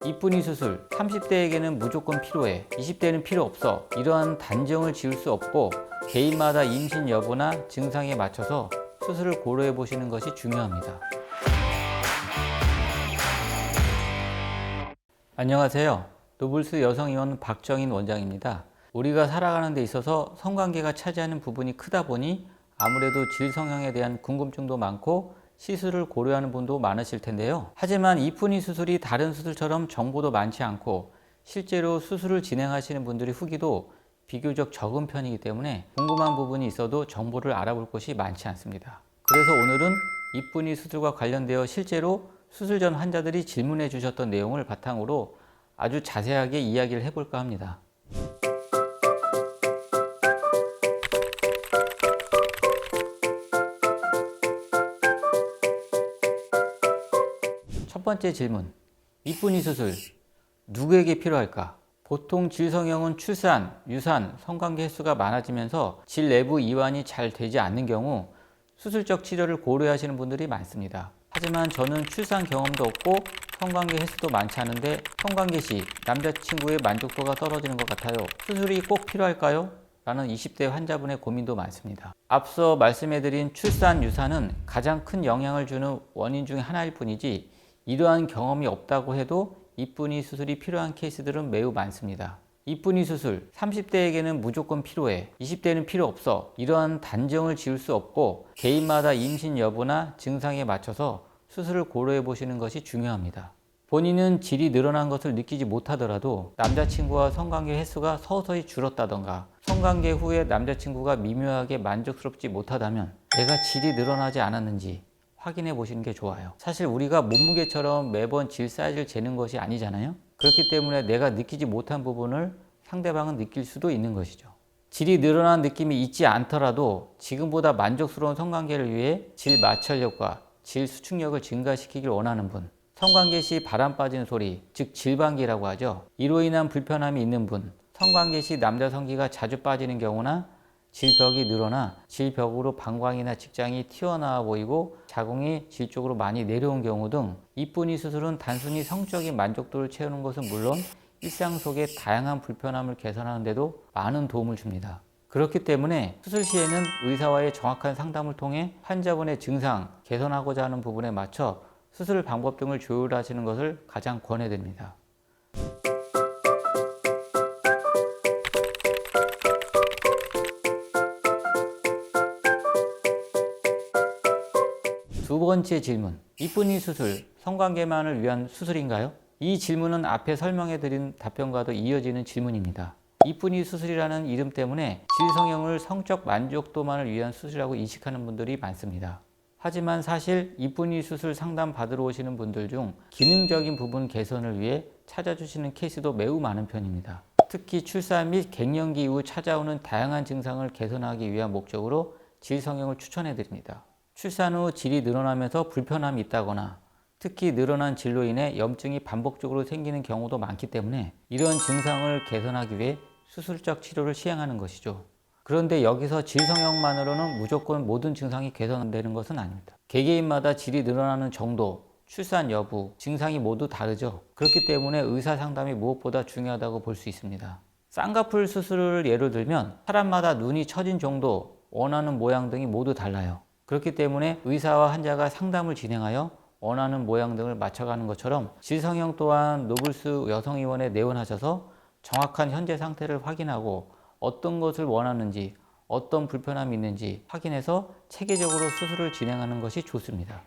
이쁜이 수술, 30대에게는 무조건 필요해, 20대는 필요 없어, 이러한 단정을 지을 수 없고 개인마다 임신 여부나 증상에 맞춰서 수술을 고려해 보시는 것이 중요합니다. 안녕하세요. 노블스 여성의원 박정인 원장입니다. 우리가 살아가는 데 있어서 성관계가 차지하는 부분이 크다 보니 아무래도 질 성형에 대한 궁금증도 많고 시술을 고려하는 분도 많으실 텐데요. 하지만 이쁜이 수술이 다른 수술처럼 정보도 많지 않고 실제로 수술을 진행하시는 분들의 후기도 비교적 적은 편이기 때문에 궁금한 부분이 있어도 정보를 알아볼 곳이 많지 않습니다. 그래서 오늘은 이쁜이 수술과 관련되어 실제로 수술 전 환자들이 질문해 주셨던 내용을 바탕으로 아주 자세하게 이야기를 해볼까 합니다. 첫 번째 질문, 이쁜이 수술 누구에게 필요할까? 보통 질 성형은 출산, 유산, 성관계 횟수가 많아지면서 질 내부 이완이 잘 되지 않는 경우 수술적 치료를 고려하시는 분들이 많습니다. 하지만 저는 출산 경험도 없고 성관계 횟수도 많지 않은데 성관계 시 남자친구의 만족도가 떨어지는 것 같아요. 수술이 꼭 필요할까요? 라는 20대 환자분의 고민도 많습니다. 앞서 말씀해드린 출산, 유산은 가장 큰 영향을 주는 원인 중에 하나일 뿐이지 이러한 경험이 없다고 해도 이쁜이 수술이 필요한 케이스들은 매우 많습니다. 이쁜이 수술, 30대에게는 무조건 필요해, 20대는 필요 없어, 이러한 단정을 지을 수 없고 개인마다 임신 여부나 증상에 맞춰서 수술을 고려해 보시는 것이 중요합니다. 본인은 질이 늘어난 것을 느끼지 못하더라도 남자친구와 성관계 횟수가 서서히 줄었다던가 성관계 후에 남자친구가 미묘하게 만족스럽지 못하다면 내가 질이 늘어나지 않았는지 확인해 보시는 게 좋아요. 사실 우리가 몸무게처럼 매번 질 사이즈를 재는 것이 아니잖아요. 그렇기 때문에 내가 느끼지 못한 부분을 상대방은 느낄 수도 있는 것이죠. 질이 늘어난 느낌이 있지 않더라도 지금보다 만족스러운 성관계를 위해 질 마찰력과 질 수축력을 증가시키길 원하는 분, 성관계 시 바람 빠지는 소리, 즉 질방기라고 하죠. 이로 인한 불편함이 있는 분, 성관계 시 남자 성기가 자주 빠지는 경우나 질벽이 늘어나 질벽으로 방광이나 직장이 튀어나와 보이고 자궁이 질 쪽으로 많이 내려온 경우 등 이쁜이 수술은 단순히 성적인 만족도를 채우는 것은 물론 일상 속의 다양한 불편함을 개선하는 데도 많은 도움을 줍니다. 그렇기 때문에 수술 시에는 의사와의 정확한 상담을 통해 환자분의 증상, 개선하고자 하는 부분에 맞춰 수술 방법 등을 조율하시는 것을 가장 권해드립니다. 두 번째 질문, 이쁜이 수술, 성관계만을 위한 수술인가요? 이 질문은 앞에 설명해드린 답변과도 이어지는 질문입니다. 이쁜이 수술이라는 이름 때문에 질 성형을 성적 만족도만을 위한 수술이라고 인식하는 분들이 많습니다. 하지만 사실 이쁜이 수술 상담 받으러 오시는 분들 중 기능적인 부분 개선을 위해 찾아주시는 케이스도 매우 많은 편입니다. 특히 출산 및 갱년기 이후 찾아오는 다양한 증상을 개선하기 위한 목적으로 질 성형을 추천해드립니다. 출산 후 질이 늘어나면서 불편함이 있다거나 특히 늘어난 질로 인해 염증이 반복적으로 생기는 경우도 많기 때문에 이런 증상을 개선하기 위해 수술적 치료를 시행하는 것이죠. 그런데 여기서 질 성형만으로는 무조건 모든 증상이 개선되는 것은 아닙니다. 개개인마다 질이 늘어나는 정도, 출산 여부, 증상이 모두 다르죠. 그렇기 때문에 의사 상담이 무엇보다 중요하다고 볼 수 있습니다. 쌍꺼풀 수술을 예로 들면 사람마다 눈이 처진 정도, 원하는 모양 등이 모두 달라요. 그렇기 때문에 의사와 환자가 상담을 진행하여 원하는 모양 등을 맞춰가는 것처럼 질 성형 또한 노블스 여성의원에 내원하셔서 정확한 현재 상태를 확인하고 어떤 것을 원하는지 어떤 불편함이 있는지 확인해서 체계적으로 수술을 진행하는 것이 좋습니다.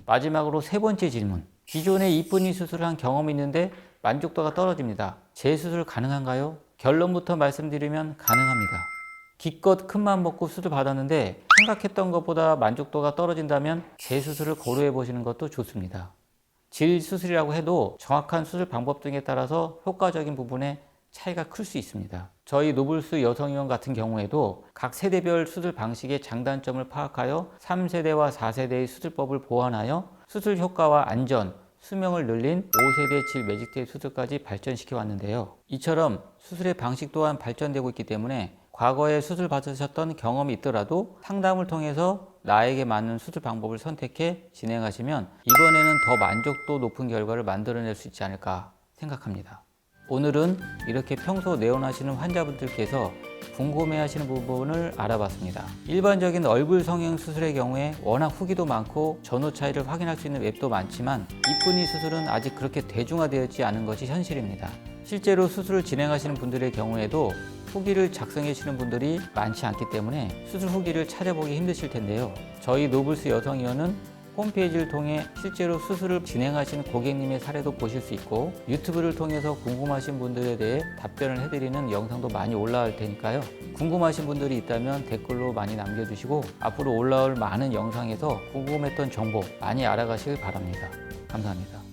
마지막으로 세 번째 질문, 기존에 이쁜이 수술을 한 경험이 있는데 만족도가 떨어집니다. 재수술 가능한가요? 결론부터 말씀드리면 가능합니다. 기껏 큰맘 먹고 수술 받았는데 생각했던 것보다 만족도가 떨어진다면 재수술을 고려해 보시는 것도 좋습니다. 질 수술이라고 해도 정확한 수술 방법 등에 따라서 효과적인 부분에 차이가 클 수 있습니다. 저희 노블스 여성의원 같은 경우에도 각 세대별 수술 방식의 장단점을 파악하여 3세대와 4세대의 수술법을 보완하여 수술 효과와 안전, 수명을 늘린 5세대 질 매직테이프 수술까지 발전시켜 왔는데요. 이처럼 수술의 방식 또한 발전되고 있기 때문에 과거에 수술 받으셨던 경험이 있더라도 상담을 통해서 나에게 맞는 수술 방법을 선택해 진행하시면 이번에는 더 만족도 높은 결과를 만들어낼 수 있지 않을까 생각합니다. 오늘은 이렇게 평소 내원하시는 환자분들께서 궁금해하시는 부분을 알아봤습니다. 일반적인 얼굴 성형 수술의 경우에 워낙 후기도 많고 전후 차이를 확인할 수 있는 웹도 많지만 이쁜이 수술은 아직 그렇게 대중화되었지 않은 것이 현실입니다. 실제로 수술을 진행하시는 분들의 경우에도 후기를 작성해 주시는 분들이 많지 않기 때문에 수술 후기를 찾아보기 힘드실 텐데요. 저희 노블스 여성의원은 홈페이지를 통해 실제로 수술을 진행하신 고객님의 사례도 보실 수 있고 유튜브를 통해서 궁금하신 분들에 대해 답변을 해드리는 영상도 많이 올라올 테니까요. 궁금하신 분들이 있다면 댓글로 많이 남겨주시고 앞으로 올라올 많은 영상에서 궁금했던 정보 많이 알아가시길 바랍니다. 감사합니다.